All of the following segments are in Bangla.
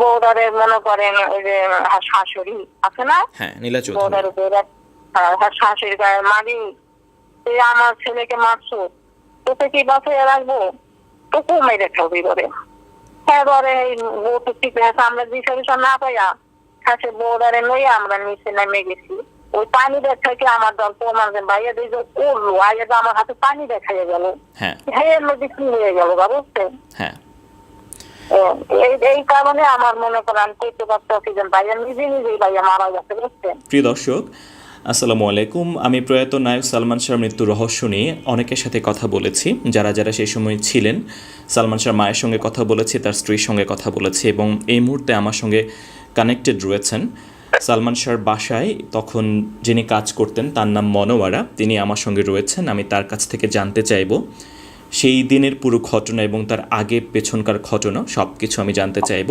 বউদারে মনে করেন ওই যে শাশুড়ি আছে না, হ্যাঁ, নীলা চৌধুরী। বউদার উপরে শাশুড়ি গায়ে মারি, তুই আমার ছেলেকে মারছো, তোকে কি বাঁচিয়ে রাখবো, তোকেও মেরে ফেলবি বলে। হ্যাঁ বলে এই বউ তো ঠিক আছে, আমরা দিশা দিশা না পাইয়া খাসে বউদারে লইয়া আমরা নিচে নেমে গেছি। ওই পানি দেখাকে আমার দল প্রমাণ ভাইয়া দিয়ে করলো, আগে তো আমার হাতে পানি দেখাইয়া গেল, হ্যাঁ হ্যাঁ নদী কি হয়ে গেল বুঝছেন। হ্যাঁ এই কারণে আমার মনে করেন কইতে পারতেছি যে ভাইয়া নিজেই ভাইয়া মারা গেছে বুঝছেন। প্রিয় দর্শক, আসসালামু আলাইকুম। আমি প্রয়াত নায়ক সালমান শাহর মৃত্যুর রহস্য নিয়ে অনেকের সাথে কথা বলেছি, যারা যারা সেই সময় ছিলেন। সালমান শাহর মায়ের সঙ্গে কথা বলেছি, তার স্ত্রীর সঙ্গে কথা বলেছি, এবং এই মুহূর্তে আমার সঙ্গে কানেক্টেড রয়েছেন সালমান শাহর বাসায় তখন যিনি কাজ করতেন, তার নাম মনোয়ারা, তিনি আমার সঙ্গে রয়েছেন। আমি তার কাছ থেকে জানতে চাইব সেই দিনের পুরো ঘটনা এবং তার আগে পেছনকার ঘটনা সব কিছু আমি জানতে চাইব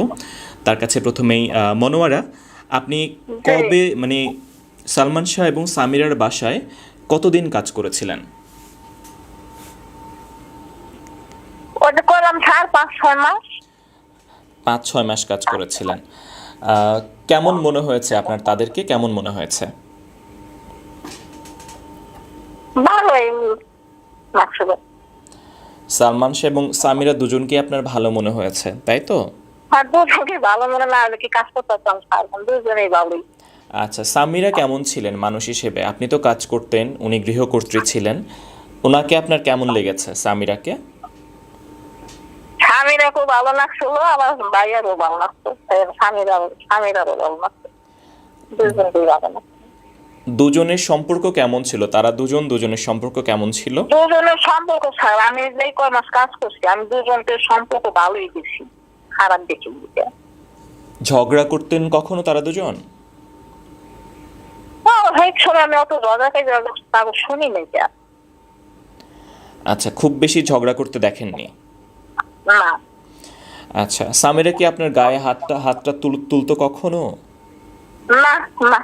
তার কাছে। প্রথমেই মনোয়ারা, আপনি কবে মানে সালমান শাহ এবং সামিরার বাসায় কতদিন কাজ করেছিলেন? ওটা করলাম 4-5-6 মাস। 5-6 মাস কাজ করেছিলেন। কেমন মনে হয়েছে আপনার, তাদেরকে কেমন মনে হয়েছে? ভালোই লাগছিল। সালমান শাহ এবং সামিরা দুজনকে আপনার ভালো মনে হয়েছে, তাই তো? আর দুজনকে ভালো মনে না হলে কি কাজ করতাম, দুজনেই ভালোই। আচ্ছা, সামিরা কেমন ছিলেন মানুষ হিসেবে? আপনি তো কাজ করতেন, উনি গৃহকর্ত্রী ছিলেন, ওনাকে আপনার কেমন লেগেছে সামিরাকে? স্বামীরা খুব ভালো লাগছিল, আবার ভাইয়ারও ভালো লাগতো, স্বামীরারও ভালো লাগতো, দুজনকেই ভালো লাগতো। দুজনের সম্পর্ক কেমন ছিল? তারা দুজনের সম্পর্ক কেমন ছিল? দুজনের সম্পর্ক স্যার, আমি যেই কয় মাস কাজ করছি আমি দুজনকে সম্পর্ক ভালোই দিছি, খারাপ দেখি। ঝগড়া করতেন কখনো তারা দুজন? আমি অত ঝগড়া শুনি নাই। আচ্ছা, খুব বেশি ঝগড়া করতে দেখেননি? না আচ্ছা, সামিরা কি আপনার গায়ে হাতটা তুলতো কখনো? না না,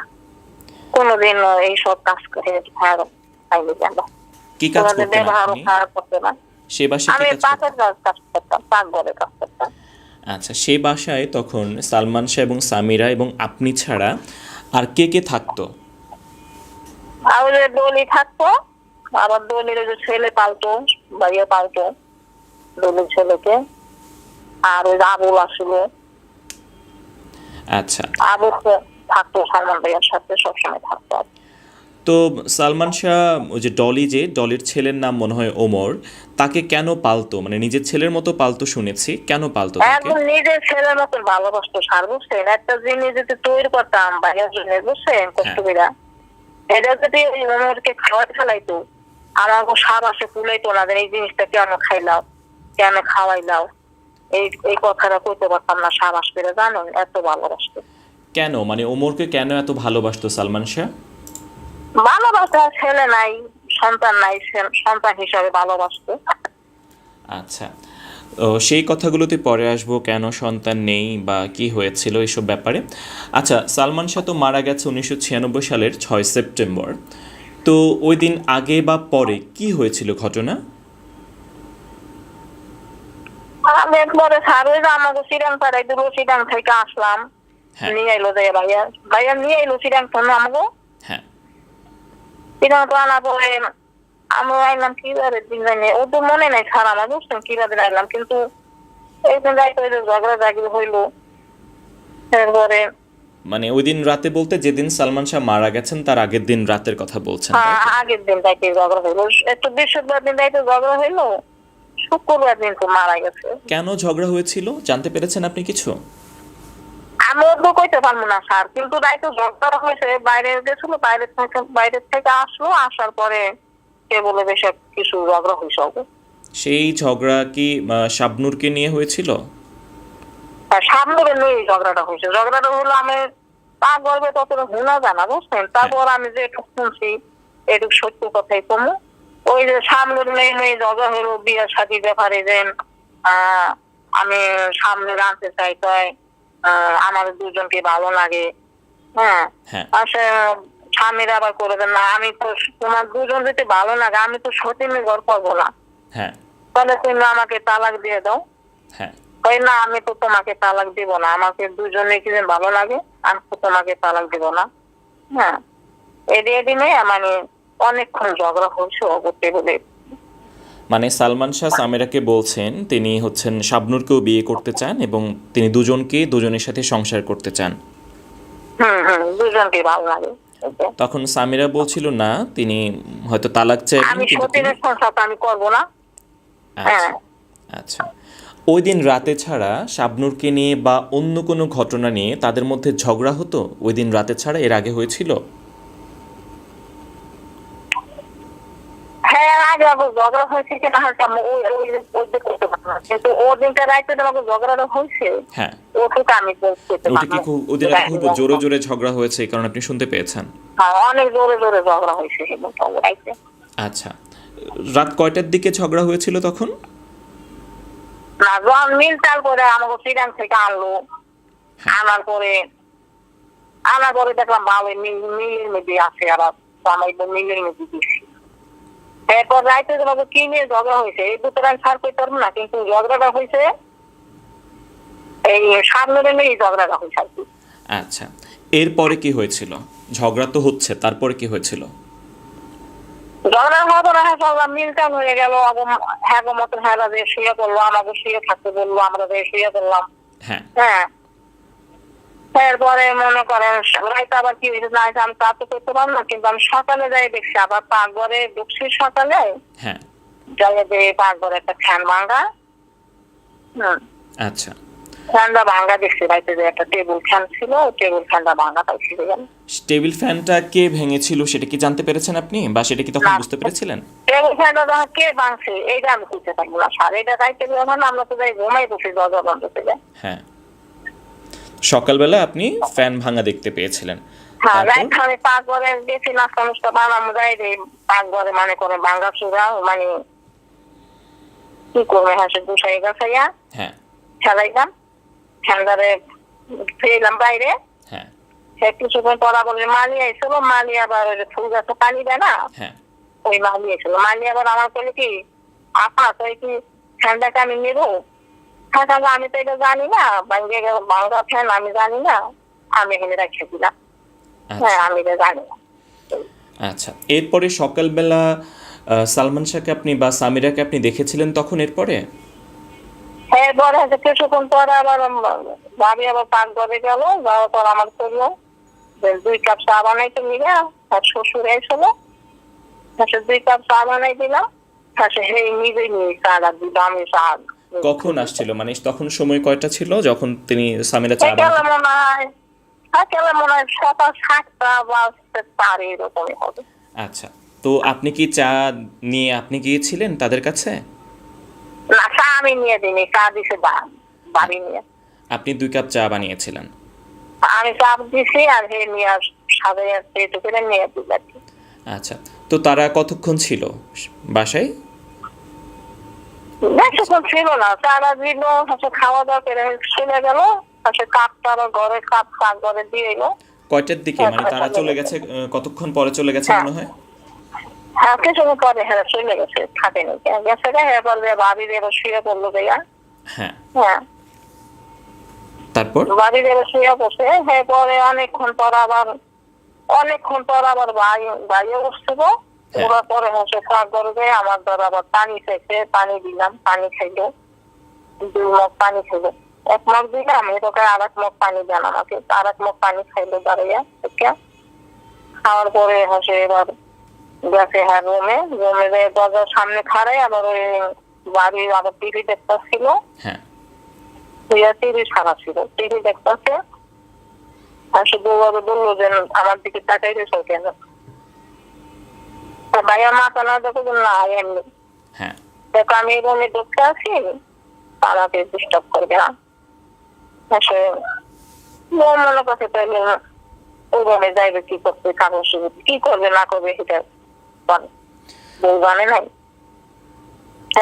কোনোদিন এইসব কাজ করে কি কাজ করতেন আপনি? সে বাসায় আমি পাকের কাজ করতাম, পাকঘরের কাজ করতাম। আচ্ছা, সে বাসায় তখন সালমান শাহ এবং সামিরা এবং আপনি ছাড়া আর কে কে থাকতো? আর ওই যে দলি থাকতো, আবার দলির যে ছেলে পালতো, ভাইয়া পালতো দলির ছেলেকে, আর ওই আবুল আসলো। আচ্ছা, আবুল থাকতো সালমান ভাইয়ার সাথে, সবসময় থাকতো। তো সালমান শাহ ওই যে ডলির ছেলের নাম মনে হয় ওমর, তাকে কেন পালতো? মানে নিজের ছেলের মতো পালতো শুনেছি, কেন পালতো তাকে? একদম নিজের ছেলের মতো ভালোবাসতো স্যার বুঝছেন। একটা জিনিস যদি তৈরি করতাম ভাইয়ার জন্য বুঝছেন, কষ্ট করে এটা যদি ওমরকে খাওয়াতে ফেলাইতো, আমাকে সাবাসে তুলাইতো না এই জিনিসটা কেন খাইলাও, কেন খাওয়াইলাও, এই কথাটা কইতে পারতাম না সাবাস করে, জানেন এত ভালোবাসতো। কেন, মানে ওমরকে কেন এত ভালোবাসতো সালমান শাহ? ভালোবাসা, ছেলে নাই, সন্তান নাই, সন্তান হিসাবে ভালোবাসতো। আচ্ছা, সেই কথাগুলোতে পরে আসবো, কেন সন্তান নেই বা কি হয়েছিল এইসব ব্যাপারে। আচ্ছা, সালমান শাহ তো মারা গেছে 1996 সালের 6 সেপ্টেম্বর। তো ওই দিন আগে বা পরে কি হয়েছিল ঘটনা? আমি একবারে স্যার ওই যে আমাকে চিরাং পাড়াই দিল, চিরাং থেকে আসলাম, নিয়ে এলো যে ভাইয়া নিয়ে এলো চিরাং ফোন আমাকে। হ্যাঁ, চিরাং তো আনা পরে আমি আইলাম কি বারে দিন জানি, ও তো মনে নাই স্যার আমার বুঝছেন কি বারে আইলাম, কিন্তু একদিন রাইতে ওই যে ঝগড়া জাগি হইলো। এরপরে মানে ওই দিন রাতে বলতে যেদিন সালমান শাহ মারা গেছেন তার আগের দিন রাতের কথা বলছেন? আগের দিন রাইতে ঝগড়া হইলো, একটু বৃহস্পতিবার দিন রাইতে ঝগড়া হইলো, শুক্রবার দিন তো মারা গেছে। কেন ঝগড়া হয়েছিল জানতে পেরেছেন আপনি কিছু? আমি তো কইতে পারবো না স্যার, কিন্তু রাইতে ঝগড়া হয়েছে, বাইরে গেছিল, বাইরে থেকে আসলো, আসার পরে কে বলে বেশ কিছু ঝগড়া হয়েছে। সেই ঝগড়া কি শাবনূরকে নিয়ে হয়েছিল? সামনে নিয়ে ঝগড়াটা হয়েছে। ঝগড়াটা হলো আমি তা গর্বে ততটা শোনা জানা বুঝছেন, তারপর আমি যে একটু শুনছি এটুকু সত্য কথাই কমু। ওই যে সামনে নিয়ে ঝগড়া হলো বিয়ের সাথে ব্যাপারে, যে আমি সামনে আনতে চাই, তাই আমার দুজনকে ভালো লাগে। হ্যাঁ, আসলে স্বামীরা আবার করে দেন না, আমি তো তোমার দুজন যদি ভালো লাগে আমি তো সতীনের ঘর করবো না, তাহলে তুমি আমাকে তালাক দিয়ে দাও। না আমি তো তোমাকে তালাক দিব না, আমাকে দুজনে কি যেন ভালো লাগে, আমি তো তোমাকে তালাক দিব না। হ্যাঁ, এডি নেই মানে অনেকক্ষণ ঝগড়া হয়েছে অগত্যে বলে। মানে সালমান শাহ সামিরাকে বলছেন তিনি হচ্ছেন শাবনূরকেও বিয়ে করতে চান এবং তিনি দুজনের সাথে সংসার করতে চান। দুজনকে ভালো লাগে। তখন সামিরা বলছিল না, তিনি হয়তো তালাক চাইবেন, আমি কিন্তু সতীনের সংসার আমি করবো না। আচ্ছা আচ্ছা। ওই দিন রাতে ছাড়া শাবনূরকে নিয়ে বা অন্য কোনো ঘটনা নিয়ে তাদের মধ্যে ঝগড়া হতো ওই দিন রাতে ছাড়া, এর আগে হয়েছিল? হ্যাঁ, আগে আবার ঝগড়া হয়েছে কিনা হয়তো করতে পারবো না, কিন্তু ওর দিনটা রাইতে আমাকে ঝগড়াটা হয়েছে। হ্যাঁ, ওটুকু আমি বলতে ওটা কি পারবো। ওই দিন খুব জোরে জোরে ঝগড়া হয়েছে কারণ আপনি শুনতে পেয়েছেন? হ্যাঁ, অনেক জোরে জোরে ঝগড়া হয়েছে রাইতে। আচ্ছা, রাত কয়টার দিকে ঝগড়া হয়েছিল তখন? না, যখন মিল চাল করে আমাকে শ্রীরাম থেকে আনলো, আনার পরে দেখলাম ভালো মিলের মধ্যে আছে, আর আমি মিলের মধ্যে দিচ্ছি। এরপর রাইতে তোমাকে কি নিয়ে ঝগড়া হয়েছে এই দুটো আমি ছাড় করতে পারবো না, কিন্তু ঝগড়াটা হয়েছে এই সামনে নিয়ে ঝগড়াটা হয়েছে আর কি। আচ্ছা, এরপরে কি হয়েছিল? ঝগড়া তো হচ্ছে, তারপরে কি হয়েছিল? ঝগড়া হতো না, হ্যাঁ মিলটান হয়ে গেল। হ্যাঁ মতন হ্যাঁ যে শুয়ে করলো, আমাকে শুয়ে থাকতে বললো, আমরা যে শুয়ে করলাম। হ্যাঁ হ্যাঁ, এরপরে মনে করেন রাইতে আবার কি হয়েছে না আমি তা তো করতে পারবো না, কিন্তু আমি সকালে যাই দেখছি আবার পাকঘরে ঢুকছি সকালে, হ্যাঁ যাই যে পাকঘরে একটা ফ্যান ভাঙা। আচ্ছা, ফ্যানটা ভাঙা দেখছি রাইতে, যে একটা টেবিল ফ্যান ছিল, টেবিল ফ্যানটা ভাঙা পাইছি। টেবিল ফ্যানটা কে ভেঙেছিল সেটা কি জানতে পেরেছেন আপনি, বা সেটা কি তখন বুঝতে পেরেছিলেন? টেবিল ফ্যানটা কে ভাঙছে এইটা আমি বুঝতে পারবো না স্যার, এটা রাইতে যখন আমরা তো যাই ঘুমাই বসি দরজা বন্ধ থেকে। হ্যাঁ, সকালবেলা আপনি ফ্যান ভাঙা দেখতে পেয়েছিলেন। হ্যাঁ, রাইতে আমি পাকঘরে গেছি নাস্তা মুস্তা বানাবো, যাই রে পাকঘরে মানে করে ভাঙা চূড়া মানে কি করবে, হ্যাঁ সে দুশাই গাছাইয়া হ্যাঁ খেলাইলাম, ফ্যানটারে ফেলাম বাইরে। হ্যাঁ সে কিছুক্ষণ পরা বলে মালি আইছিল, মালি আবার ফুল গাছে পানি দেয় না, হ্যাঁ ওই মালি আইছিল। মালি আবার আমার বলে কি আপা তো কি ফ্যানটাকে আমি নেবো? হ্যাঁ আমি তো এটা জানি না, ভাঙ্গে গেল ভাঙ্গা ফ্যান আমি জানি না, আমি এখানে রেখে দিলাম। হ্যাঁ, আমি এটা জানি না। আচ্ছা, এরপরে সকালবেলা সালমান শাহকে আপনি বা সামিরাকে আপনি দেখেছিলেন তখন? এরপরে এরপরে কিছুক্ষণ পরে আবার ভাবি আবার পাকঘরে গেল, যাওয়ার পর আমার করলো 2 কাপ চা বানাইতে নিলে, আর শ্বশুর এসেছিল 2 কাপ চা বানাই দিলাম, সেই নিজে নিয়ে চা দিল। আমি চা কখন আসছিল, মানে তখন সময় কয়টা ছিল যখন তিনি সামিরা চা মনে হয় সকাল 7টা বাজতে পারে, এরকমই হবে। আচ্ছা, তো আপনি কি চা নিয়ে আপনি গিয়েছিলেন তাদের কাছে? না, চা আমি নিয়ে দিইনি, চা দিছে বাড়ি নিয়ে। আপনি 2 কাপ চা বানিয়েছিলেন? আমি চা দিছি আর হে নিয়ে সাথে নিয়ে দিলাম। আচ্ছা, তো তারা কতক্ষণ ছিল বাসায়? বেশিক্ষণ ছিল না, চারা দিল, খাওয়া দাওয়া করে চলে গেল, কাপটা আবার ঘরে কাপ ঘরে দিয়ে এলো। কয়টার দিকে, মানে তারা চলে গেছে কতক্ষণ পরে চলে গেছে মনে হয়? হ্যাঁ, কিছুক্ষণ পরে হ্যাঁ চলে গেছে, থাকেনি গেছে গা। ভাবি এবার শুয়ে পড়লো ভাইয়া। হ্যাঁ হ্যাঁ, তারপর বাড়ির এবার শুয়ে বসে। হ্যাঁ, পরে অনেকক্ষণ পর আবার ভাইও উঠছিল। ওরা পরে হচ্ছে পাকঘরে যায়, আমার দ্বারা আবার পানি চাইছে, পানি দিলাম, পানি খাইলো, 2 মগ পানি খাইলো। 1 মগ দিলাম, তোকে 1 মগ পানি দেন আমাকে, 1 মগ পানি খাইলো দাঁড়িয়ে। খাওয়ার পরে হচ্ছে এবার গেছে হ্যাঁ রুমে দরজার সামনে খাড়াই, আবার ওই বাড়ির আবার টিভি দেখতেছিল। হ্যাঁ, টিভি ছাড়া ছিল, টিভি দেখতেছে। সে বউবাবু বললো যে আমার দিকে তাকাই রয়েছে কেন? ভাইয়া মাথা না দেখো না এমনি। হ্যাঁ, দেখো আমি এই রুমে ঢুকতে আছি, আমাকে ডিস্টার্ব করবে না। সে বউ মনে করছে তাইলে ওই রুমে যাইবে কি করতে, কাগজ কি করবে না করবে সেটা বউ জানে নাই।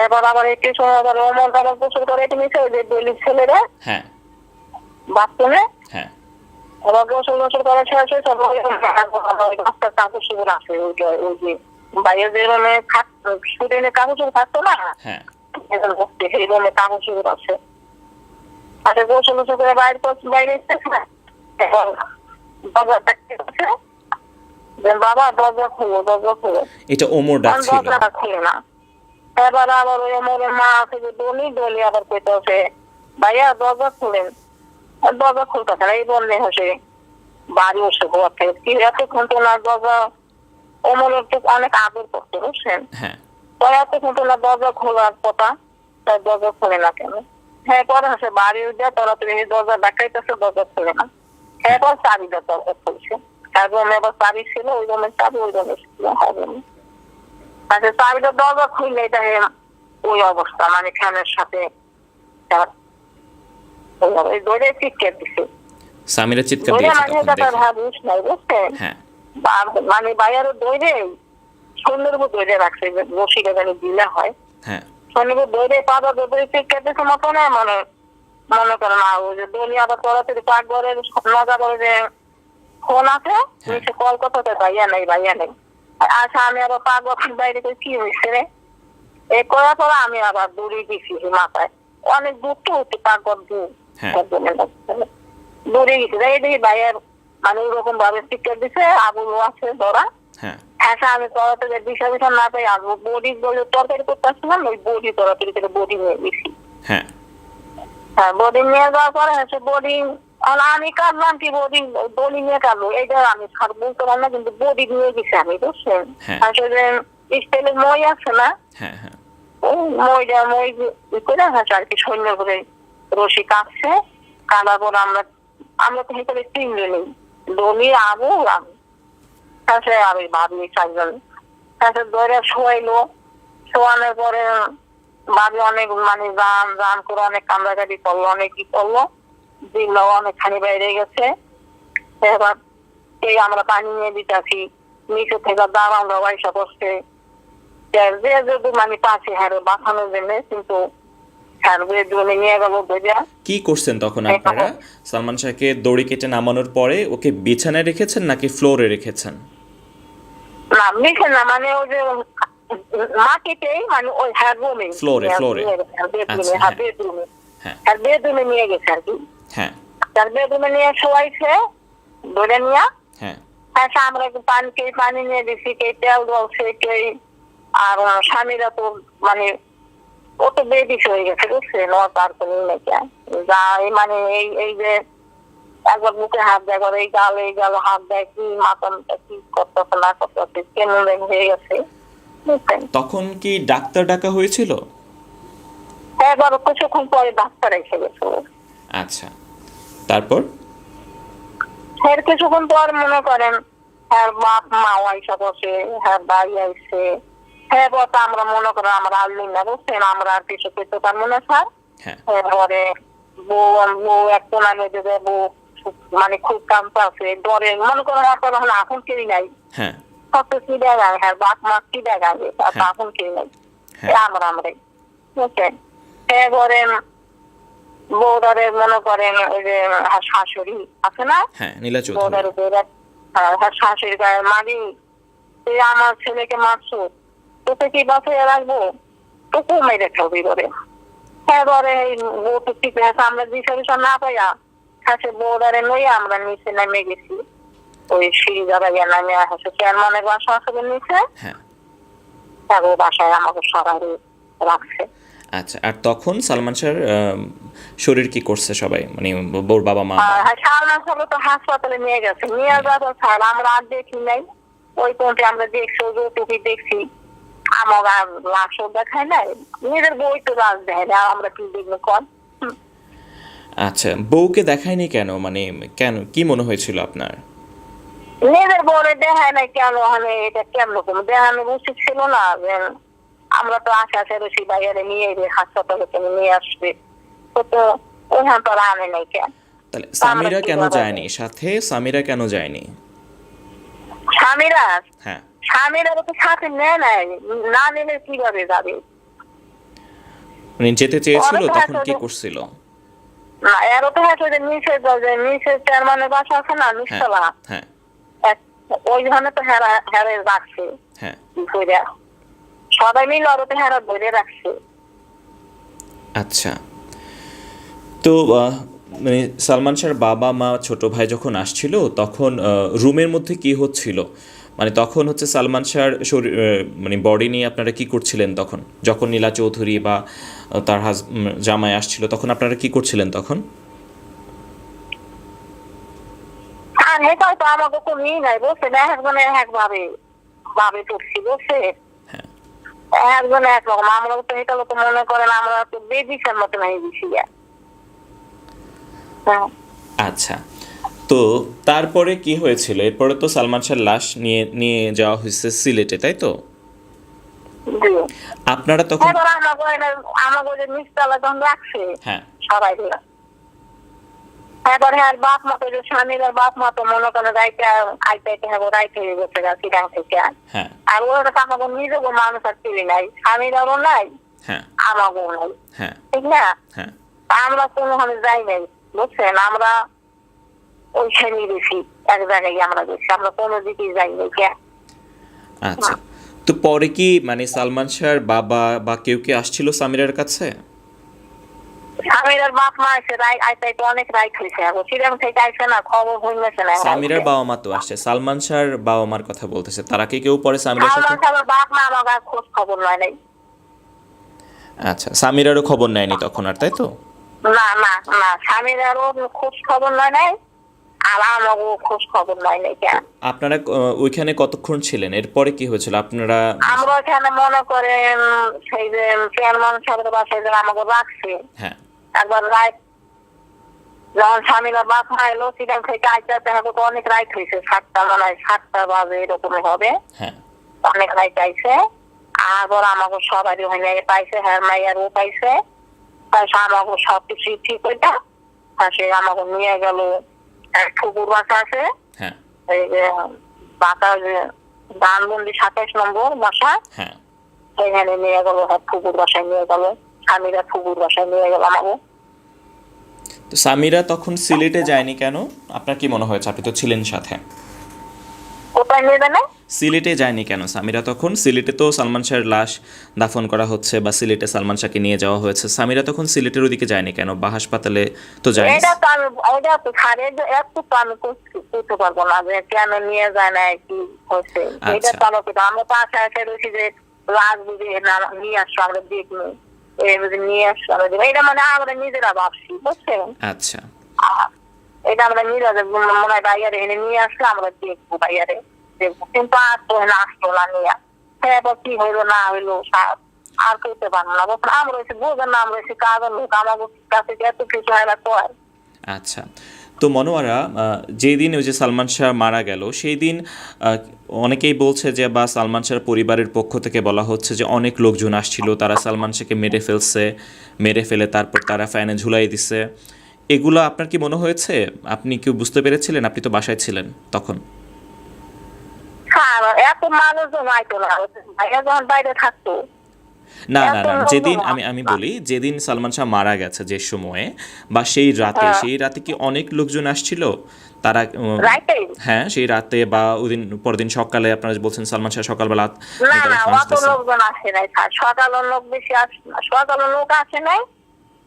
এবার আবার একটু সময় আবার অমন আবার গোসল করে নিচে ওই যে দলিত ছেলেরা বাথরুমে। হ্যাঁ, এবার গোসল করা শেষ হয়েছে, রাস্তার কাগজ সুগুলো আছে, ওই যে বাইরে যে রুমে স্টুডেন্টের কাগজ থাকতো না, হ্যাঁ, সেই রুমে কাগজ সুগুলো আছে। আচ্ছা গোসল করে বাইরে এসেছে না, এখন দরজা ডাকতে গেছে যে বাবা দরজা খুলো। এটা ওমর ডাকছিল। দরজাটা খুলে না। এবার আবার ওই ওমরের মা আছে যে ডলি আবার কইতেছে ভাইয়া দরজা খুলেন, দরজা খুলতেছে না। এই বললে হচ্ছে বাড়ি বসে ঘর থেকে কি এতক্ষণ তো না দরজা, ওমরের তো অনেক আদর করতে বুঝছেন, হ্যাঁ তো এতক্ষণ তো না দরজা খোলার কথা, তাই দরজা খুলে না কেন? হ্যাঁ পরে হচ্ছে বাড়ি উঠে তোরা তুমি দরজা ডাকাইতেছে, দরজা খুলে না। হ্যাঁ পর চাবিটা দরজা খুলছে, তার রুমে আবার চাবি ছিল, ওই রুমের চাবি ওই রুমে ছিল। আচ্ছা চাবিটা দরজা খুললে এটা ওই অবস্থা, মানে ফ্যানের সাথে দৌড়ে চিৎকার দিছে। সামিরা চিৎকার দৌড়ে দিয়েছে মানে তখন এটা দেখে। ভাবিস নাই বুঝছেন, হ্যাঁ মানে বাইরে দৌড়ে সুন্দর উপর দৌড়ে রাখছে, রশিটা যেন দিলে হয়। হ্যাঁ শনিবার দৌড়ে পাতা দৌড়ে চিৎকার দিছে মতো না, মনে করে না ওই যে দলি আবার তোরাতে পাক ঘরে নজা করে যে ফোন আছে নিচে কল করতে ভাইয়া নেই। আচ্ছা আমি আবার পাক ঘর বাইরে করে কি হয়েছে রে এ করার পর আমি আবার দৌড়ে গেছি মাথায়, অনেক দূর তো হচ্ছে পাক ঘর দূর, দৌড়ে গেছি এই দেখি ভাইয়ার মানে ওইরকম ভাবে চিৎকার দিছে, আবুল আছে ধরা। হ্যাঁ হ্যাঁ আমি তরাতরি বিষয় না পাই আসবো, বডি তরকারি করতে আসছিলাম, ওই বডি তরাতরি থেকে বডি নিয়ে গেছি। হ্যাঁ হ্যাঁ বডি নিয়ে যাওয়ার পরে হচ্ছে বডি আমি কাটলাম কি বডি নিয়ে কাটলো, এইটা আমি বলতে পারলাম না, কিন্তু বডি নিয়ে গেছি আমি বুঝছেন। আসলে স্টিলের মই আছে না, ওই মই করে হচ্ছে আর কি সৈন্য করে রশি কাটছে, কাটার পর আমরা তো হিসেবে তিনজনে নেই, দলি আবু আমি কাছে আর ওই ভাবি চারজন কাছে দৌড়ে শোয়াইলো। শোয়ানোর পরে ভাবি অনেক মানে রান করে অনেক কান্দাকাটি করলো, অনেক কি করলো, দিল অনেকখানি বাইরে গেছে। এবার এই আমরা পানি নিয়ে দিতেছি, নিচে থেকে দাঁড়ানো পয়সা করছে যে যদি মানে পাশে হারে বাঁচানোর জন্য, কিন্তু নিয়ে গেল দৌড়া। কি করছেন তখন আপনারা? সালমান শাহকে দড়ি কেটে নামানোর পরে ওকে বিছানায় রেখেছেন নাকি ফ্লোরে রেখেছেন? না মিশে না, মানে ওই যে মাটিতেই, মানে ওই রুমে ফ্লোরে বেডরুমে নিয়ে গেছে আর কি। হ্যাঁ তার বেডরুমে নিয়ে শোয়াইছে ধরে নিয়ে। হ্যাঁ আচ্ছা আমরা পানি নিয়ে দিচ্ছি, কে তেল বলছে, কে আর স্বামীরা তো মানে ও তো বেদিস হয়ে গেছে বুঝছেন, ও তার কোনো নাকি যা মানে এই যে একবার বুকে হাত দেয়, এই গাল হাত দেয়, কি মাথা কি করতেছে না করতেছে, কেমন হয়ে গেছে বুঝছেন। তখন কি ডাক্তার ডাকা হয়েছিল? এবার কিছুক্ষণ পরে ডাক্তার এসে গেছে। আচ্ছা তারপর এর কিছুক্ষণ পর মনে করেন হ্যাঁ বাপ মা আইসা বসে, হ্যাঁ ভাই আইসে, হ্যাঁ বস আমরা মনে করেন আমরা আনলি না বুঝছেন, আমরা আর কিছু করতে পারবো না স্যার। এরপরে বউ একটা মানে বউ মানে খুব কামতে আছে, ডরে মনে করেন আপনার এখন কেউ নাই, সব কি দেখায়, হ্যাঁ বাপ মা কি দেখায় এখন কেউ নাই, আমরাই বুঝছেন। এরপরে বউদারে মনে করেন ওই যে শাশুড়ি আছে না, বউদার উপরে শাশুড়ি গায়ে মারি, তুই আমার ছেলেকে মারছো, তোকে কি বাসায় রাখবো, তোকে মেরে ফেলবি করে। এবারে বউ তো ঠিক আছে, আমরা দিশা না পাইয়া হাসে বউদারে লইয়া আমরা নিচে নেমে গেছি, ওই সিঁড়ি যারা গিয়ে নামে আসে চেয়ারম্যানের বাসা আসলে নিচে, তার ও বাসায় আমাকে সবাই রাখছে। আচ্ছা আর তখন সালমান শাহর শরীর কি করছে সবাই, মানে বউর বাবা মা? সালমান শাহ তো হাসপাতালে নিয়ে গেছে, নিয়ে যাওয়ার স্যার আমরা আর দেখি নাই, ওই পর্যন্ত আমরা দেখছি টুকি দেখছি, আমার লাশও দেখায় নাই, নিজের বই তো লাশ দেয় না, আমরা কি দেখবো কন। আচ্ছা বউকে দেখায়নি কেন, মানে কেন, কি মনে হয়েছিল আপনার? নিজের বউরে দেখায় নাই কেন, মানে এটা কেমন দেখানো উচিত ছিল না, আমরা তো আশা রশি বাইরে নিয়ে হাসপাতালে নিয়ে আসবে, তো ওখান তো আনে নাই কেন। তাহলে সামিরা কেন যায়নি সাথে? সামিরা কেন যায়নি? স্বামীরা তো সাথে নেয় নাই, না নিলে কিভাবে যাবে? মানে যেতে চেয়েছিল তখন কি করছিল? না এরও তো হচ্ছে যে নিচের চেয়ারম্যানের বাসা আছে না নিচতলা, ওইখানে তো হেরে রাখছে, সবাই মিলে আরো তো হেরা ধরে রাখছে। আচ্ছা তো মানে সালমান শাহর বাবা মা ছোট ভাই যখন আসছিল তখন রুমের মধ্যে কি হচ্ছিল, মানে তখন হচ্ছে সালমান শাহর শরীর মানে বডি নিয়ে আপনারা কি করছিলেন তখন, যখন নীলা চৌধুরী বা তার জামাই আসছিল তখন আপনারা কি করছিলেন তখন? আর এটা তো আমাকে কোনো ই নাই বলছে না, একজনে একভাবে ভাবে পড়ছি বলছে, হ্যাঁ। একজনে একরকম। আমরা তো এটা তো মনে করেন আমরা তো বেদিসের মতন হয়ে গেছি। হ্যাঁ। আচ্ছা, তো তারপরে কি হয়েছিল? এরপরে তো সালমান শাহর লাশ নিয়ে নিয়ে যাওয়া হয়েছে সিলেটে, তাই তো? জি। আপনারা তখন এবার আমাকে যে নিচতলা যখন রাখছে হ্যাঁ সবাই মিলে, এবারে আর বাপ মা তো যে স্বামীর বাপ মা তো মনে করে রাইতে আইতে হবো, রাইতে হয়ে গেছে চিরাং থেকে। হ্যাঁ আর ওরা তো আমাকে নিজেকে মানুষ আর চিনি নাই, স্বামীরাও নাই, হ্যাঁ আমাকেও নাই, হ্যাঁ ঠিক না? হ্যাঁ আমরা কোনোখানে যাই নাই বুঝছেন, আমরা ওইখানে গেছি, এক জায়গায় আমরা গেছি, আমরা কোনো দিকে যাই নাই। আচ্ছা, তো পরে কি মানে সালমান শাহর বাবা বা কেউ কি আসছিল সামিরার কাছে? স্বামীর বাপ মা আছে আইতে তো অনেক রাইট হয়েছে, চিরাং থেকে আইসে না, খবর হইতেছে না। সামিরার বাবা মা তো আসছে, সালমান শাহর বাবা মার কথা বলতেছে, তারা কি কেউ পরে সামিরার সাথে? আমার বাপ মা আমাকে আর খোঁজ খবর নয় নাই। আচ্ছা, সামিরারও খবর নেয়নি তখন আর, তাই তো? না না না, স্বামীর আরও খোঁজ খবর নয় নাই, আর আমাকেও খোঁজ খবর নয় নাই। আপনারা ওইখানে কতক্ষণ ছিলেন? এরপরে কি হয়েছিল আপনারা? আমরা এখানে মনে করেন সেই যে চেয়ারম্যান সাহেবের বাসায় যে আমাকে রাখছে, হ্যাঁ একবার রাইট যখন স্বামীরা বাপ মা এলো সেখান থেকে আইতে হবে তো অনেক রাইট হয়েছে, 7টা মনে হয় 7টা বাজে এরকম হবে, হ্যাঁ অনেক রাইট আইছে। আর আমাকে সবারই হয়ে পাইছে, হ্যাঁ মাইয়ারও পাইছে, তাই আমাকে সবকিছু ঠিক হইতা। সে আমাকে নিয়ে গেল এক ঠুকুর বাসা আছে, হ্যাঁ এই যে বাসা যে ধানমন্ডি 27 নম্বর বাসা, হ্যাঁ সেখানে নিয়ে গেল, হ্যাঁ ঠুকুর বাসায় নিয়ে গেল, স্বামীরা ঠুকুর বাসায় নিয়ে গেল আমাকে। তো সামিরা তখন সিলেটে যায়নি কেন? আপনার কি মনে হয়েছে? আপনি তো ছিলেন সাথে। কোথায় নেবে না? সিলেটে যায়নি কেন সামিরা তখন? সিলেটে তো সালমান শাহর লাশ দাফন করা হচ্ছে বা সিলেটে সালমান শাহকে নিয়ে যাওয়া হয়েছে, সামিরা তখন সিলেটের ওদিকে যায়নি কেন বা হাসপাতালে তো যায়নি? এটা তো আমি এটা তো ছাড়ে একটু তো আমি করতে পারবো না যে কেন নিয়ে যায় না কি হয়েছে, এটা তো আমরা তো আশা আশা রয়েছি যে রাত বুঝি নিয়ে আসছো, আমরা দেখবো নিয়ে আসছো, এটা মানে আমরা নিজেরা ভাবছি বুঝছেন। আচ্ছা, এটা আমরা নিজেরা মনে হয় বাইরে এনে নিয়ে আসলে আমরা দেখবো, বাইরে দেখবো, কিন্তু আসতো না, আসতো না নিয়ে, হ্যাঁ কি হইলো না হইলো আর করতে পারবো না। আমরা হচ্ছে বোঝেন না, আমরা হচ্ছে কাজের লোক, আমার কাছে এত কিছু হয় না কয়। আচ্ছা, তো মনোয়ারা, যেদিন ওই যে সালমান শাহ মারা গেল সেই দিন অনেকেই বলছে যে বা সালমান শাহর পরিবারের পক্ষ থেকে বলা হচ্ছে যে অনেক লোকজন আসছিল, তারা সালমান শাহকে মেরে ফেলছে, মেরে ফেলে তারপর তারা ফ্যানে ঝুলাই দিছে। এগুলো আপনার কি মনে হয়েছে? আপনি কি বুঝতে পেরেছিলেন? আপনি তো বাসায় ছিলেন তখন। হ্যাঁ, এত মানুষজন আইতো না, ভাইয়া যখন বাইরে থাকতো। না না না, যেদিন আমি বলি যেদিন সালমান শাহ মারা গেছে যে সময়ে বা সেই রাতে কি অনেক লোকজন আসছিল? তারা হ্যাঁ সেই রাতে বা ওই দিন পরের দিন সকালে আপনারা বলছেন সালমান শাহ সকালবেলা না না, অত লোকজন আসে নাই, সকালের লোক বেশি আসে না, সকালের লোক আসে নাই,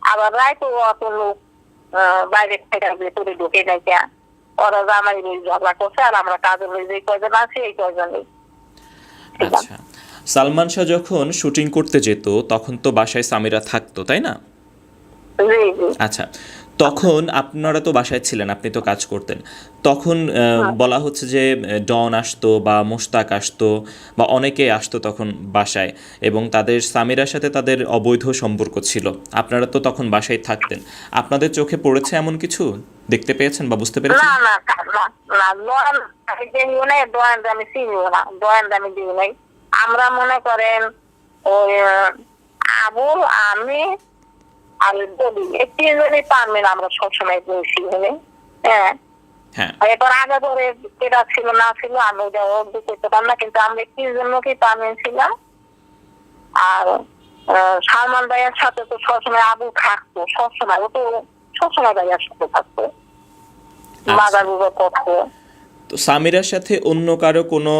আবার রাইতে অত লোক বাইরে থেকে ভেতরে ঢুকে নাই। ওরা জামাই ঝগড়া করছে আর আমরা কাজে যে কয়জন আছি এই কয়জনই। আচ্ছা, সালমান শাহ যখন শুটিং করতে যেত তখন তো বাসায় সামিরা থাকতো, তাই না? আচ্ছা, তখন আপনারা তো বাসায় ছিলেন, আপনি তো কাজ করতেন তখন। বলা হচ্ছে যে ডন আসতো বা মোশতাক আসতো বা অনেকেই আসতো তখন বাসায়, এবং তাদের সামিরার সাথে তাদের অবৈধ সম্পর্ক ছিল। আপনারা তো তখন বাসায় থাকতেন, আপনাদের চোখে পড়েছে এমন কিছু? দেখতে পেয়েছেন বা বুঝতে পেরেছেন? না না না না, আমি চিনিও না, আমি দিই নাই। আমরা মনে করেন ওই আবুল আমি আর বলি এই তিনজনই পারবেন, আমরা সবসময় বলছি হলে। হ্যাঁ হ্যাঁ, এরপর আগে পরে কেটা ছিল না ছিল আমি ওটা অব্দি করতে পারলাম না, কিন্তু আমরা তিনজন লোকই পারবেন ছিলাম। আর সালমান ভাইয়ের সাথে তো সবসময় আবু থাকতো, সবসময় ও তো সবসময় ভাইয়ার সাথে থাকতো, মাদার বুঝে করতো। তো সামিরার সাথে অন্য কারো কোনো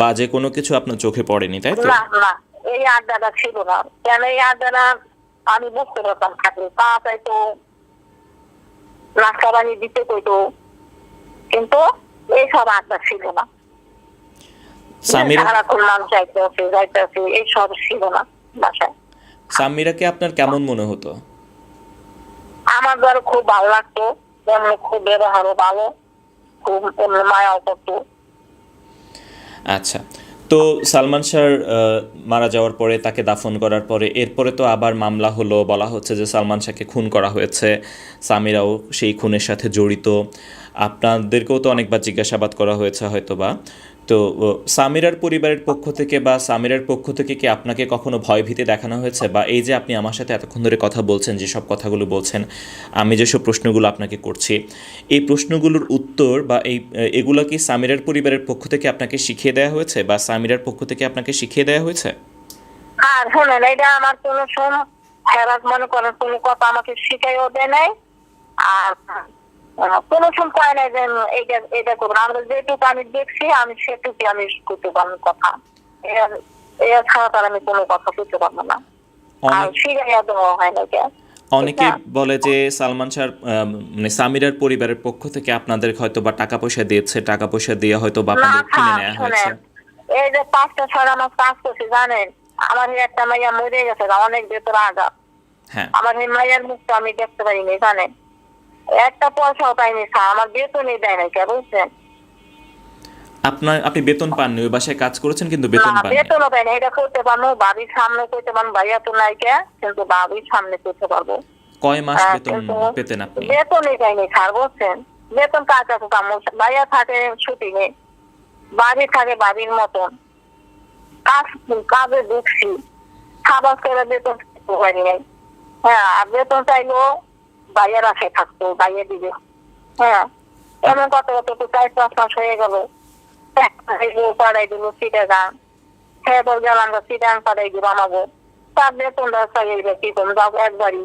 বাজে কোনো কিছু আপনার চোখে পড়েনি, তাই তো? না না, এই আড্ডাটা ছিল না, কেন এই আড্ডাটা আমি বুঝতে পারতাম থাকলে তাড়াতাড়ি তো নাস্তা পানি দিতে কইতো, কিন্তু এইসব আড্ডা ছিল না। সামিরা সারাক্ষণ নাম যাইতে এইসব ছিল না বাসায়। সামিরাকে আপনার কেমন মনে হতো? আমার দ্বারা খুব ভালো লাগতো, এমনি খুব ব্যবহারও ভালো, খুব এমনি মায়াও করতো। আচ্ছা, তো সালমান শাহর মারা যাওয়ার পরে, তাকে দাফন করার পরে, এরপরে তো আবার মামলা হলো, বলা হচ্ছে যে সালমান শাহকে খুন করা হয়েছে, সামিরাও সেই খুনের সাথে জড়িত। আপনাদেরকেও তো অনেকবার জিজ্ঞাসাবাদ করা হয়েছে হয়তোবা। তো সামিরার পরিবারের পক্ষ থেকে বা সামিরার পক্ষ থেকে কি আপনাকে কখনো ভয়ভীতি দেখানো হয়েছে? বা এই যে আপনি আমার সাথে এতক্ষণ ধরে কথা বলছেন, যেসব কথাগুলো বলছেন, আমি যেসব প্রশ্নগুলো আপনাকে করছি, এই প্রশ্নগুলোর উত্তর বা এগুলো কি সামিরার পরিবারের পক্ষ থেকে আপনাকে শিখিয়ে দেওয়া হয়েছে বা সামিরার পক্ষ থেকে আপনাকে শিখিয়ে দেওয়া হয়েছে? আর শোনেন, এটা আমার কোনো হেরাত মনে করেন কোনো কথা আমাকে শিখাইও দেয় নাই, আর কোনো সময় কয় নাই যে এইটা এটা করবো। আমরা যেটুকু আমি দেখছি আমি সেটুকু আমি করতে পারবো কথা, এর ছাড়া তার আমি কোনো কথা করতে পারবো না। আর শিখাইয়া দেওয়া হয় না। অনেকে বলে যে সালমান শাহর মানে সামিরার পরিবারের পক্ষ থেকে আপনাদের হয়তো বা টাকা পয়সা দিয়েছে, টাকা পয়সা দিয়ে হয়তো বা আপনাদের কিনে নেওয়া হয়েছে। এই যে 5টা 6 মাস কাজ করছি জানেন, আমার একটা মাইয়া মরে গেছে অনেক ভেতর আঘাত। হ্যাঁ, আমার এই মাইয়ার মুখটা আমি দেখতে পারিনি জানেন, একটা পয়সাও পাইনি স্যার, আমার বেতনই দেয় নাই, কে বুঝছেন? আপনি বেতন পাননি, ওই বাসায় কাজ করেছেন কিন্তু বেতন না, পাননি? বেতনও পাইনি। এটা করতে পারবো বাড়ির সামনে করতে পারবো, ভাইয়া তো নাই কে, কিন্তু বাড়ির সামনে করতে পারবো। কয় মাস বেতন পেতেন আপনি? বেতনই পাইনি স্যার, বুঝছেন? বেতন কাজ আছে, ভাইয়া থাকে ছুটি নেই, বাড়ি থাকে বাড়ির মতন, কাজে ঢুকছি, খাবার করে বেতন পাইনি নাই। হ্যাঁ, আর বেতন চাইলেও ভাইয়ের আশায় থাকতো, ভাইয়া দিবে। হ্যাঁ, এমন কত কত 4-5 মাস হয়ে গেল, পাড়াই দিল চিটাগাং, খেয়ে গেলাম চিটাগাং পাড়াই দিব আমাকে, তার বেতনটা চাইবে কি করবো, যাও একবারই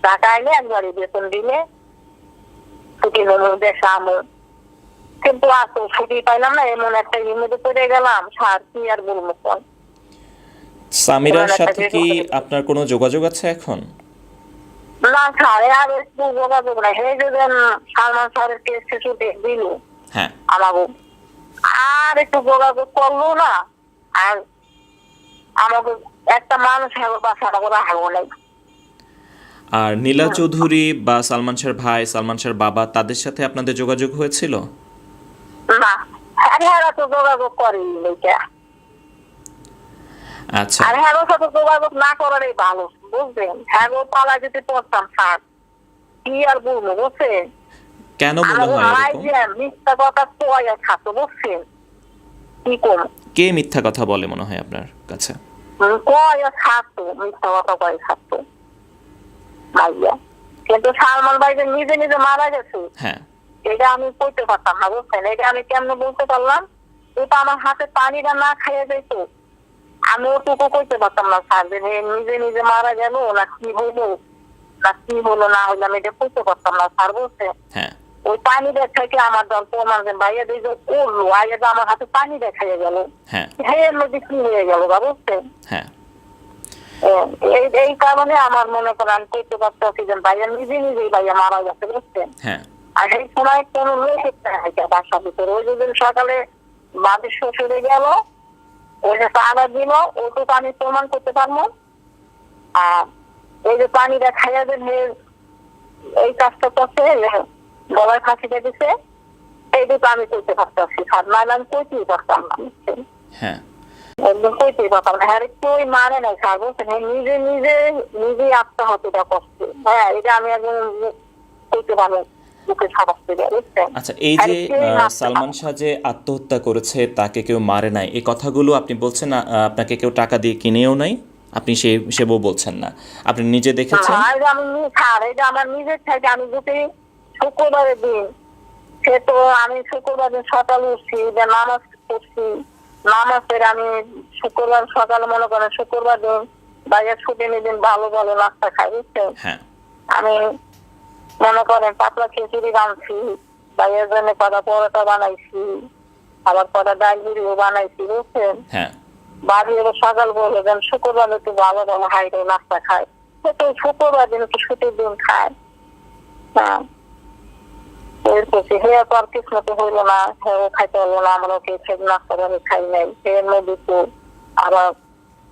ঢাকা আইলে একবারই বেতন দিলে ছুটি নেবো দেশে আমো, কিন্তু আসো ছুটি পাইলাম না, এমন একটা ইমেজে পড়ে গেলাম স্যার, কি আর বলবো। সামিরার সাথে কি আপনার কোনো যোগাযোগ আছে এখন? না স্যার, আর একটু যোগাযোগ নাই। হে যদি সালমান স্যারের কেস কিছু দিল হ্যাঁ, আমাকে, আর একটু যোগাযোগ করলো না, আর আমাকে একটা মানুষ বাসাটা করে হারবো নাই। আর নীলা চৌধুরী বা সালমান শাহর ভাই, সালমান শাহর বাবা, তাদের সাথে আপনাদের যোগাযোগ হয়েছিল? না, হ্যাঁ তো যোগাযোগ করেনি এইটা। আচ্ছা, আর হ্যাঁ সাথে যোগাযোগ না করারই ভালো, বুঝলেন? হ্যাঁ পালা যদি পড়তাম স্যার, কি আর বলবো, বুঝছেন? কেন মনে হয় এরকম? মিথ্যা কথা তোয়া খাতো, বুঝছেন? কি করবো, কে মিথ্যা কথা বলে মনে হয় আপনার কাছে? কয়া খাতো, মিথ্যা কথা কয়ে খাতো ভাইয়া, কিন্তু সালমান ভাই যে নিজে নিজে মারা গেছে, হ্যাঁ, এটা আমি বলতে পারতাম না, বুঝছেন? এটা আমি কেমন বলতে পারলাম, এটা আমার হাতে পানিটা না খাইয়ে যেত, আমি ওটুকু করতে পারতাম না স্যার, যে নিজে নিজে মারা গেল না কি হইলো না হইলো, আমি এটা করতে পারতাম না স্যার, বুঝছেন? হ্যাঁ, ওই পানি দেখাইতে আমার দল প্রমাণ ভাইয়া দিয়ে যে করলো, আগে আমার হাতে পানি দেখাইয়া গেল, হ্যাঁ, এর মধ্যে কি হয়ে গেল বুঝছেন? হ্যাঁ, এই কারণে আমার মনে করেন আমি করতে পারতেছি যে ভাইয়া নিজে নিজেই ভাইয়া মারা গেছে, বুঝছেন? হ্যাঁ, আর সেই সময় কোনো লোক বাসার ভিতরে, ওই যেদিন সকালে বাড়ির শ্বশুরে গেল, ওই যে চাঁদা দিল, ওটুকু আমি প্রমাণ করতে পারবো। আর এই যে পানিটা খাইয়া যে এই কাজটা করছে, গলায় ফাঁসিটা দিছে, এইটুকু আমি করতে পারতেছি স্যার, নাহলে আমি করতেই পারতাম না, বুঝছেন? হ্যাঁ, একদম করতেই পারতাম না। হ্যাঁ, কেউই মানে নাই স্যার, বুঝছেন? নিজে নিজেই আত্মহত্যা করছে। হ্যাঁ, এটা আমি একদম করতে পারবো, বুকে ছাড়াচ্ছি, বুঝছেন? আচ্ছা, এই যে সালমান শাহ যে আত্মহত্যা করেছে, তাকে কেউ মারে নাই, এই কথাগুলো আপনি বলছেন আপনাকে কেউ টাকা দিয়ে কিনেও নাই, আপনি সেও বলছেন না, আপনি নিজে দেখেছেন? এটা আমার নিজের থেকে, আমি যদি শুক্রবারের দিন, সে তো আমি শুক্রবার দিন সকালে উঠছি, নামাজ পড়ছি, নামাজ পড়ে আমি শুক্রবার সকালে মনে করেন শুক্রবার দিন বাইরের ছুটি নিদিন ভালো ভালো নাস্তা খাই, বুঝছেন? হ্যাঁ, আমি মনে করেন পাতলা খিচুড়ি বানছি, বাইরের জন্য কটা পরোটা বানাইছি, আবার কটা ডাল মুড়িও বানাইছি, বুঝছেন? হ্যাঁ, বাড়ি এবার সকাল বলে দেন শুক্রবার একটু ভালো ভালো হাইটে নাস্তা খায়, তো শুক্রবার দিন একটু ছুটির দিন খায়। হ্যাঁ, এর করছি হে তো আর কিছু মতো হইলো না, হেও খাইতে হলো না, আমরা ওকে খেয়ে নাস্তা করে খাই নাই, এর মধ্যে তো আবার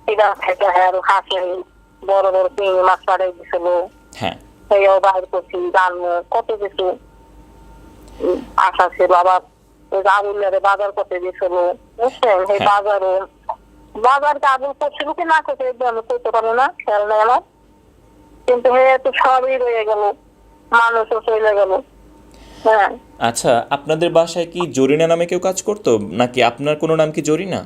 চিড়া খাইতে হয় আরো হাঁসে বড় বড় চিংড়ি মাছ পাড়াই দিছিল, হ্যাঁ সেও বাইর করছি জানবো কত কিছু আশা ছিল। আবার ওই আবুল্লারে বাজার করতে দিয়েছিল, বুঝছেন, সেই হ্যাঁ। বাজারও বাজারটা আবুল করছিল কি না করতে আমি করতে পারি না, খেয়াল নেই আমার, কিন্তু হে তো সবই রয়ে গেল, মানুষও চলে গেল। হ্যাঁ, আচ্ছা, আপনাদের বাসায় কি জরিনা নামে কেউ কাজ করতো, নাকি আপনার কোনো নাম কি জরিনা?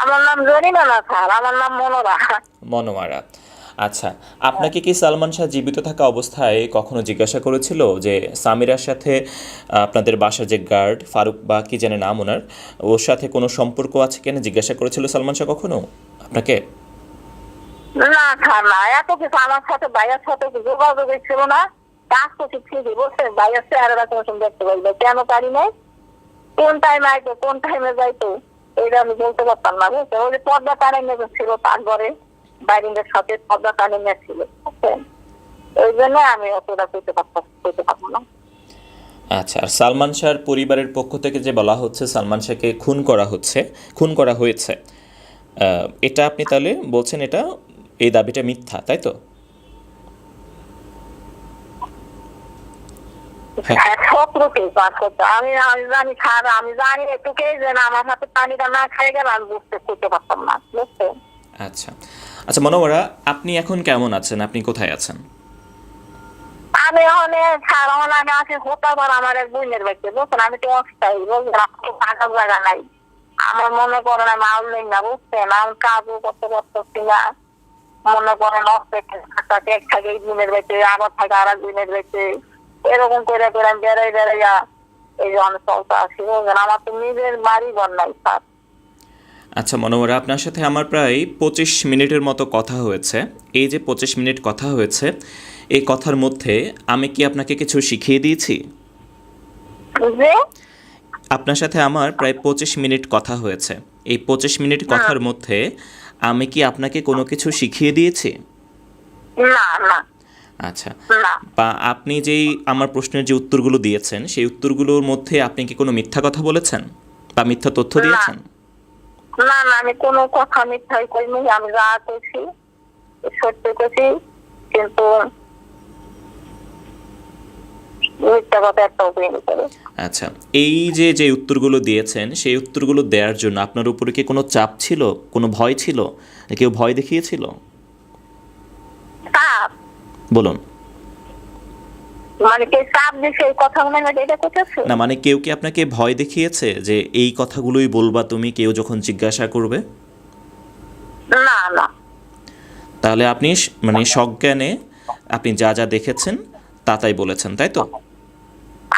আমার নাম জরিনা না স্যার, আমার নাম মনোরা। মনোয়ারা। আচ্ছা, আপনাকে কি সালমান শাহ জীবিত থাকা অবস্থায় কখনো জিজ্ঞাসা করেছিল যে সামিরার সাথে আপনাদের বাসার যে গার্ড ফারুক বা কি জানে নাম ওনার, ওর সাথে কোনো সম্পর্ক আছে কিনা জিজ্ঞাসা করেছিল সালমান শাহ কখনো আপনাকে? না স্যার না, এত কিছু আমার সাথে ভাইয়ার সাথে যোগাযোগ ছিল না, কাজ করছি ঠিকই, বলছে ভাইয়ার চেহারা কোনো দেখতে পাইবে, কেন পারি নাই, কোন টাইমে আইতো কোন টাইমে যাইতো এটা আমি বলতে পারতাম না, বুঝছে, ওই যে পর্দা টানে ছিল তার ঘরে বাইরের সাথে পর্দা টানে ছিল, বুঝছেন, ওই জন্য আমি অতটা করতে পারবো না। আচ্ছা, আর সালমান শাহর পরিবারের পক্ষ থেকে যে বলা হচ্ছে সালমান শাহকে খুন করা হয়েছে, এটা আপনি তাহলে বলছেন এটা এই দাবিটা মিথ্যা, তাই তো? হ্যাঁ। হ্যাঁ, শত্রুকে কাজ করতে আমি আমি জানি স্যার, আমি জানি একটুকেই যে না, আমার হাতে পানিটা না খাই গেলে আমি করতে পারতাম না, বুঝছেন। আচ্ছা আচ্ছা, মনোয়ারা, আপনি এখন কেমন আছেন, আপনি কোথায় আছেন? আমি স্যার আমি আছি হতাবার আমার এক বোনের বাড়িতে, বুঝছেন, আমি তো অস্থায়ী, বুঝলেন, আমার থাকার জায়গা নাই, আমার মনে করেন আমি আউল নেই না, বুঝছেন, আমি কাজও করতে পারতেছি না, মনে করেন থাকাতে এক থাকে এই বোনের বাড়িতে, আবার থাকে আর এক বোনের বাড়িতে, এরকম করে করে আমি বেড়াইয়া এই যে অনেক চলতে আসি, বুঝলেন, আমার তো নিজের বাড়ি ঘর নাই স্যার। আচ্ছা মনোয়ারা, আপনার সাথে আমার প্রায় 25 মিনিটের মতো কথা হয়েছে। এই যে 25 মিনিট কথা হয়েছে, এই কথার মধ্যে আমি কি আপনাকে কিছু শিখিয়ে দিয়েছি? যে আপনার সাথে আমার প্রায় 25 মিনিট কথা হয়েছে। এই 25 মিনিট কথার মধ্যে আমি কি আপনাকে কোনো কিছু শিখিয়ে দিয়েছি? না না আচ্ছা, না বা আপনি যেই আমার প্রশ্নের যে উত্তরগুলো দিয়েছেন সেই উত্তরগুলোর মধ্যে আপনি কি কোনো মিথ্যা কথা বলেছেন বা মিথ্যা তথ্য দিয়েছেন? না না, আমি কোনো কথা মিথ্যাই করিনি, আমি যা করছি সত্য করছি, কিন্তু মিথ্যা কথা একটাও করিনি করে। আচ্ছা, এই যে যে উত্তরগুলো দিয়েছেন সেই উত্তরগুলো দেওয়ার জন্য আপনার উপরে কি কোনো চাপ ছিল, কোনো ভয় ছিল, কেউ ভয় দেখিয়েছিল? চাপ বলুন। মানে কে চাপ দিছে এই কথা মনে হয় এটা করতেছে? না, মানে কেউ কি আপনাকে ভয় দেখিয়েছে যে এই কথাগুলোই বলবা তুমি, কেউ যখন জিজ্ঞাসা করবে? না না তাহলে আপনি মানে সজ্ঞানে আপনি যা যা দেখেছেন তা তাই বলেছেন, তাই তো?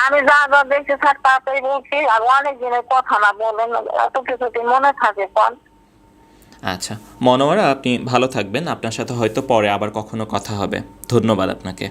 আমি যা যা দেখছি স্যার তাড়াতাড়ি বলছি, আর অনেক দিনের কথা না, বলেন এত কিছু কি মনে থাকে কোন? আচ্ছা মনোয়ারা, আপনি ভালো থাকবেন, আপনার সাথে হয়তো পরে আবার কখনো কথা হবে। ধন্যবাদ আপনাকে।